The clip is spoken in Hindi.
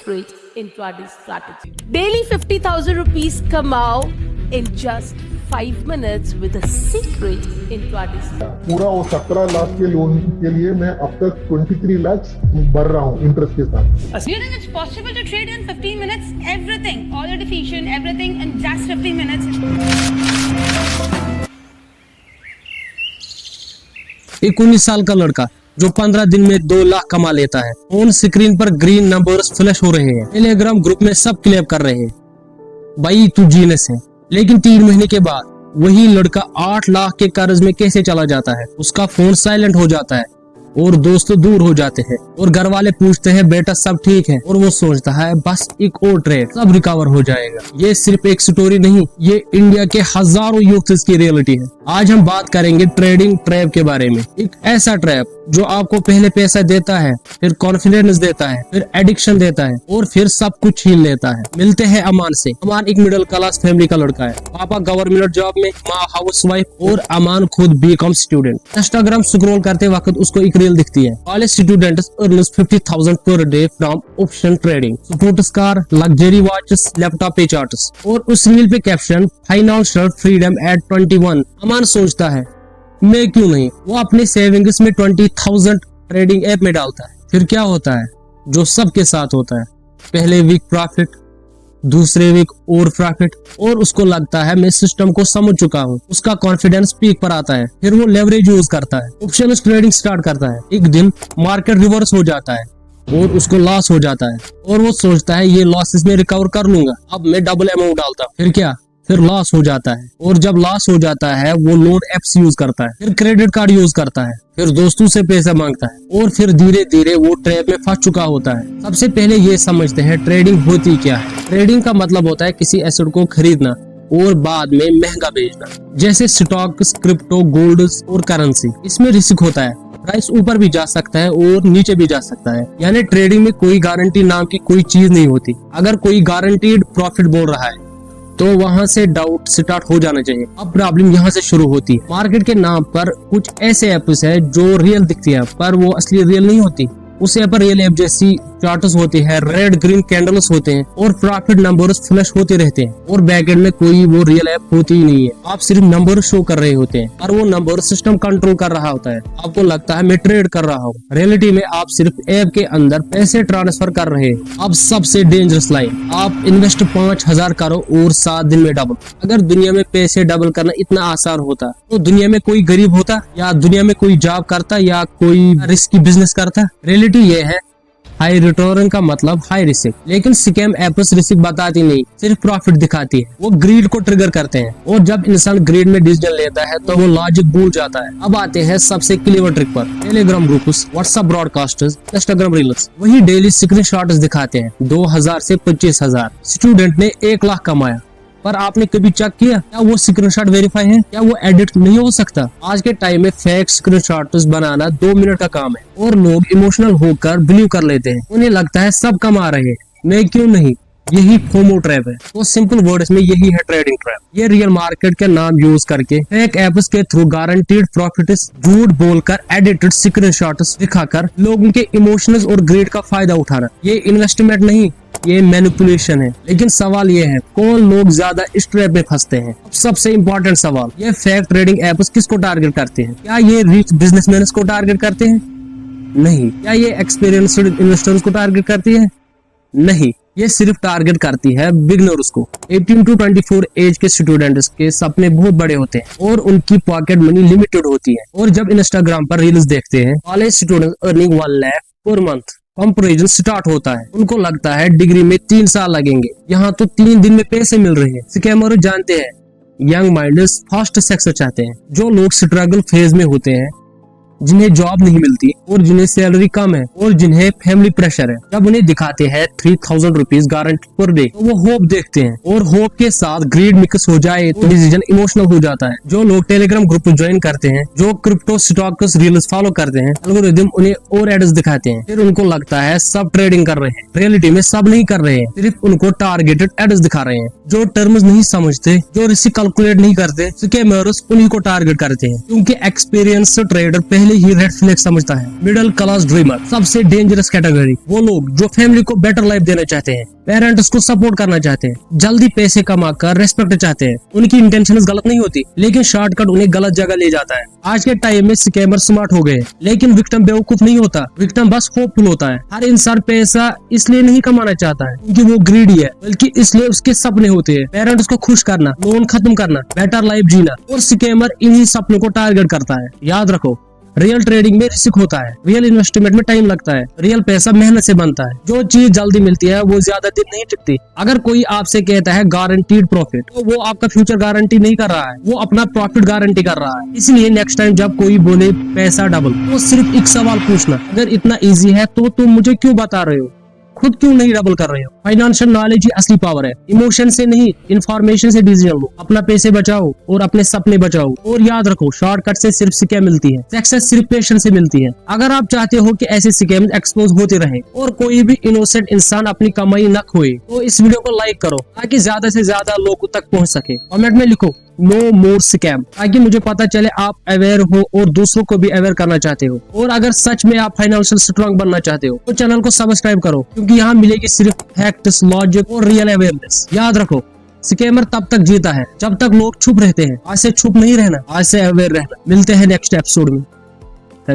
secret in trading strategy. Daily 50,000 rupees kamao in just 5 minutes with a secret in trading strategy. पूरा वो 17 लाख के लोन के लिए मैं अब तक 23 लाख भर रहा हूँ इंटरेस्ट के साथ. Do you think it's possible to trade in 15 minutes? Everything, all your deficient, everything in just 15 minutes. 19 साल का लड़का जो 15 दिन में 2 लाख कमा लेता है. ऑन स्क्रीन पर ग्रीन नंबर्स फ्लैश हो रहे हैं. टेलीग्राम ग्रुप में सब क्लेम कर रहे हैं, भाई तू जीनियस है. लेकिन 3 महीने के बाद वही लड़का 8 लाख के कर्ज में कैसे चला जाता है. उसका फोन साइलेंट हो जाता है और दोस्त दूर हो जाते हैं और घर वाले पूछते हैं बेटा सब ठीक है, और वो सोचता है बस एक और ट्रेड सब रिकवर हो जाएगा. ये सिर्फ एक स्टोरी नहीं, ये इंडिया के हजारों यूथ्स की रियलिटी है. आज हम बात करेंगे ट्रेडिंग ट्रैप के बारे में. एक ऐसा ट्रैप जो आपको पहले पैसा देता है, फिर कॉन्फिडेंस देता है, फिर एडिक्शन देता है और फिर सब कुछ छीन लेता है. मिलते हैं अमान से. अमान एक मिडिल क्लास फैमिली का लड़का है. पापा गवर्नमेंट जॉब में, माँ हाउसवाइफ और अमान खुद बीकॉम स्टूडेंट. इंस्टाग्राम स्क्रॉल करते वक्त उसको एक रील दिखती है. College students earns 50,000 per day from option trading. Sports car, luxury watches, laptop पे चार्ट्स और उस रील पे कैप्शन फाइनेंशियल फ्रीडम एट 21. अमान सोचता है मैं क्यों नहीं. वो अपने सेविंग्स में 20,000 ट्रेडिंग ऐप में डालता है. फिर क्या होता है जो सबके साथ होता है, पहले वीक प्रॉफिट, दूसरे वीक और प्रॉफिट, और उसको लगता है मैं सिस्टम को समझ चुका हूँ. उसका कॉन्फिडेंस पीक पर आता है. फिर वो लेवरेज यूज करता है, ऑप्शन ट्रेडिंग स्टार्ट करता है. एक दिन मार्केट रिवर्स हो जाता है और उसको लॉस हो जाता है और वो सोचता है ये लॉसेस में रिकवर कर लूंगा, अब मैं डबल अमाउंट डालता हूँ. फिर क्या, फिर लॉस हो जाता है, और जब लॉस हो जाता है वो लोन एप्स यूज करता है, फिर क्रेडिट कार्ड यूज करता है, फिर दोस्तों से पैसा मांगता है और फिर धीरे धीरे वो ट्रैप में फंस चुका होता है. सबसे पहले ये समझते हैं ट्रेडिंग होती क्या है. ट्रेडिंग का मतलब होता है किसी एसेट को खरीदना और बाद में महंगा बेचना, जैसे स्टॉक्स, क्रिप्टो, गोल्ड और करेंसी. इसमें रिस्क होता है, प्राइस ऊपर भी जा सकता है और नीचे भी जा सकता है. यानी ट्रेडिंग में कोई गारंटी नाम की कोई चीज नहीं होती. अगर कोई गारंटीड प्रॉफिट बोल रहा है तो वहां से डाउट स्टार्ट हो जाना चाहिए. अब प्रॉब्लम यहाँ से शुरू होती है. मार्केट के नाम पर कुछ ऐसे ऐप्स है जो रियल दिखती है पर वो असली रियल नहीं होती. उस ऐप पर रियल ऐप जैसी चार्ट्स होती है, रेड ग्रीन कैंडल्स होते हैं और प्रॉफिट नंबर्स फ्लैश होते रहते हैं, और बैकएंड में कोई वो रियल ऐप होती ही नहीं है. आप सिर्फ नंबर शो कर रहे होते हैं और वो नंबर सिस्टम कंट्रोल कर रहा होता है. आपको लगता है मैं ट्रेड कर रहा हूँ, रियलिटी में आप सिर्फ ऐप के अंदर पैसे ट्रांसफर कर रहे हैं. अब सबसे डेंजरस लाइन, आप इन्वेस्ट 5,000 करो और 7 दिन में डबल. अगर दुनिया में पैसे डबल करना इतना आसान होता तो दुनिया में कोई गरीब होता, या दुनिया में कोई जॉब करता, या कोई रिस्की बिजनेस करता. रियलिटी ये है हाई रिटर्न का मतलब हाई रिस्क. लेकिन स्कैम एप्स रिस्क बताती नहीं, सिर्फ प्रॉफिट दिखाती है. वो ग्रीड को ट्रिगर करते हैं और जब इंसान ग्रीड में डिसीजन लेता है तो वो लॉजिक भूल जाता है. अब आते हैं सबसे क्लेवर ट्रिक पर. Telegram groups, WhatsApp broadcasters, Instagram reels. वही डेली स्क्रीनशॉट्स दिखाते हैं 2,000 से 25,000. स्टूडेंट ने 1 लाख कमाया, पर आपने कभी चेक किया क्या वो स्क्रीनशॉट वेरीफाई है? क्या वो एडिट नहीं हो सकता? आज के टाइम में फेक स्क्रीनशॉट्स बनाना 2 मिनट का काम है और लोग इमोशनल होकर बिलीव कर लेते हैं. उन्हें लगता है सब कमा रहे हैं, मैं क्यों नहीं. यही फोमो ट्रैप है. तो सिंपल वर्ड्स में यही है ट्रेडिंग ट्रैप. ये रियल मार्केट के नाम यूज करके फेक एप्स के थ्रू गारंटीड प्रॉफिट्स झूठ बोलकर एडिटेड स्क्रीनशॉट्स दिखाकर लोगों के इमोशंस और ग्रीड का फायदा उठाना. ये इन्वेस्टमेंट नहीं, ये मैनिपुलेशन है. लेकिन सवाल ये है कौन लोग ज्यादा इस ट्रैप में फंसते हैं. सबसे इम्पोर्टेंट सवाल, ये फेक ट्रेडिंग एप्स किसको टारगेट करते हैं? क्या ये रिच बिजनेसमैन को टारगेट करते हैं? नहीं. क्या ये एक्सपीरियंस्ड इन्वेस्टर्स को टारगेट करती है? नहीं. ये सिर्फ टारगेट करती है बिगिनर्स को. 18 to 24 एज के स्टूडेंट्स के सपने बहुत बड़े होते हैं और उनकी पॉकेट मनी लिमिटेड होती है. और जब इंस्टाग्राम पर रील्स देखते हैं college students earning 1 lakh per month, comparison start होता है. उनको लगता है डिग्री में 3 साल लगेंगे, यहाँ तो 3 दिन में पैसे मिल रहे हैं. स्कैमर जानते हैं यंग माइंड्स फास्ट सक्सेस चाहते हैं. जो लोग स्ट्रगल फेज में होते हैं, जिन्हें जॉब नहीं मिलती और जिन्हें सैलरी कम है और जिन्हें फैमिली प्रेशर है, जब उन्हें दिखाते हैं 3,000 रुपीज गारंटी पर डे तो वो होप देखते हैं, और होप के साथ ग्रीड मिक्स हो जाए तो डिसीजन इमोशनल हो जाता है. जो लोग टेलीग्राम ग्रुप ज्वाइन करते हैं, जो क्रिप्टो स्टॉक्स रील्स फॉलो करते हैं, एल्गोरिथम उन्हें और एड्स दिखाते हैं. फिर उनको लगता है सब ट्रेडिंग कर रहे हैं. रियलिटी में सब नहीं कर रहे हैं, सिर्फ उनको टारगेटेड एड्स दिखा रहे हैं. जो टर्म्स नहीं समझते, जो रिस्क कैलकुलेट नहीं करते, स्कैमर्स उन्हीं को टारगेट करते हैं, क्योंकि एक्सपीरियंस ट्रेडर पहले पहले ही रेड फ्लैग समझता है। मिडिल क्लास ड्रीमर, सबसे डेंजरस कैटेगरी, वो लोग जो फैमिली को बेटर लाइफ देना चाहते हैं, पेरेंट्स को सपोर्ट करना चाहते हैं, जल्दी पैसे कमाकर रेस्पेक्ट चाहते हैं। उनकी इंटेंशंस गलत नहीं होती, लेकिन शॉर्टकट उन्हें गलत जगह ले जाता है। आज के टाइम में स्कैमर स्मार्ट हो गए, लेकिन विक्टिम बेवकूफ नहीं होता, विक्टिम बस होपफुल होता है। हर इंसान पैसा इसलिए नहीं कमाना चाहता है क्योंकि वो ग्रीडी है, बल्कि इसलिए उसके सपने होते हैं, पेरेंट्स को खुश करना, लोन खत्म करना, बेटर लाइफ जीना, और स्कैमर इन्हीं सपनों को टारगेट करता है। याद रखो, रियल ट्रेडिंग में रिस्क होता है, रियल इन्वेस्टमेंट में टाइम लगता है, रियल पैसा मेहनत से बनता है। जो चीज जल्दी मिलती है वो ज्यादा दिन नहीं टिकती। अगर कोई आपसे कहता है गारंटीड प्रॉफिट, तो वो आपका फ्यूचर गारंटी नहीं कर रहा है, वो अपना प्रॉफिट गारंटी कर रहा है। इसलिए नेक्स्ट टाइम जब कोई बोले पैसा डबल, तो सिर्फ एक सवाल पूछना, अगर इतना इजी है तो तुम मुझे क्यों बता रहे हो, खुद क्यों नहीं डबल कर रहे हो। फाइनेंशियल नॉलेज ही असली पावर है, इमोशन से नहीं, इंफॉर्मेशन से डिसीजन लो। अपना पैसे बचाओ और अपने सपने बचाओ। और याद रखो, शॉर्टकट से सिर्फ स्कैम मिलती है, सक्सेस सिर्फ पेशेंस से मिलती है। अगर आप चाहते हो कि ऐसे स्कैम एक्सपोज होते रहे और कोई भी इनोसेंट इंसान अपनी कमाई न खोए, तो इस वीडियो को लाइक करो ताकि ज्यादा से ज्यादा लोगों तक पहुंच सके। कमेंट में लिखो नो मोर स्कैम, ताकि मुझे पता चले आप अवेयर हो और दूसरों को भी अवेयर करना चाहते हो। और अगर सच में आप फाइनेंशियल स्ट्रांग बनना चाहते हो तो चैनल को सब्सक्राइब करो, क्योंकि यहाँ मिलेगी सिर्फ फैक्ट्स, लॉजिक और रियल अवेयरनेस। याद रखो, स्कैमर तब तक जीता है जब तक लोग चुप रहते हैं। आज से चुप नहीं रहना, आज से अवेयर रहना। मिलते हैं नेक्स्ट एपिसोड में।